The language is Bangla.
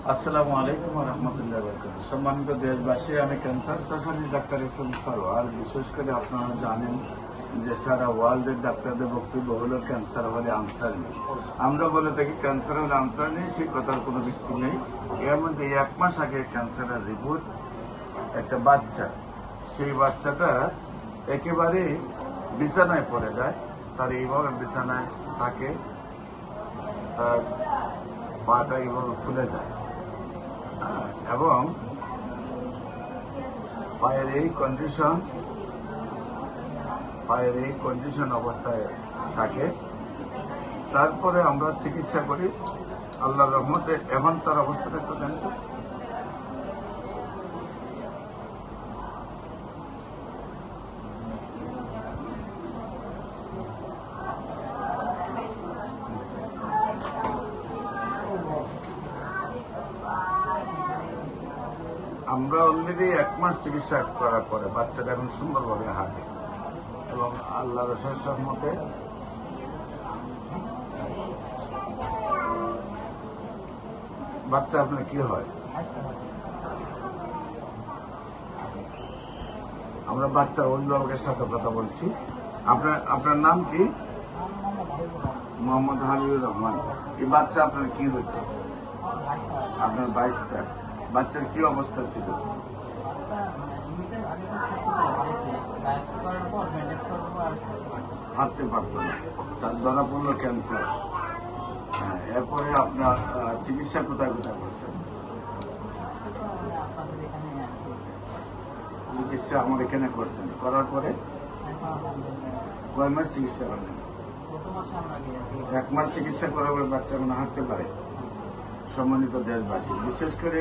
আসসালামু আলাইকুম ওয়া রাহমাতুল্লাহি ওয়া বারাকাতুহু। সম্মানিত দেশবাসী, আমি cancer specialist doctor S M Sarwar. বিশেষ করে আপনারা জানেন যে সারা ওয়ার্ল্ডের ডাক্তারদের বক্তব্য হলো ক্যান্সার হলে আনসার নেই। আমরা বলে থাকি ক্যান্সার হলে আনসার নেই, সেই কথার কোনো ভিত্তি নেই। এর মধ্যে 1 মাস আগে ক্যান্সারের রিপোর্ট একটা বাচ্চা, সেই বাচ্চাটা একেবারে বিছানায় পড়ে যায়। তার এইভাবে বিছানায় থাকে, তার পাটা এইভাবে ফুলে যায় এবং পায়ের এই কন্ডিশন অবস্থায় থাকে। তারপরে আমরা চিকিৎসা করি, আল্লাহর রহমতে এখন তার অবস্থাটা একটু জানতো। আমরা অলরেডি 1 মাস চিকিৎসা করার পরে বাচ্চাটা এখন সুন্দরভাবে হাঁটে এবং আল্লাহর অশেষ রহমতে বাচ্চা আপনার কি হয়, আমরা বাচ্চার অভিভাবকের সাথে কথা বলছি। আপনার নাম কি? মোহাম্মদ হাবিবুর রহমান। এই বাচ্চা আপনার কি হইতো? আপনার 22টা। বাচ্চার কি অবস্থা ছিল? হাঁটতে পারতো না, তার ধরা পড়লো ক্যান্সার। হ্যাঁ, এরপরে আপনার চিকিৎসা কোথায় কোথায় করছেন? চিকিৎসা আমার এখানে করছেন, করার পরে কয় মাস চিকিৎসা করলেন? 1 মাস চিকিৎসা করার পরে বাচ্চা এখন হাঁটতে পারে। সম্মানিত দেশবাসী, বিশেষ করে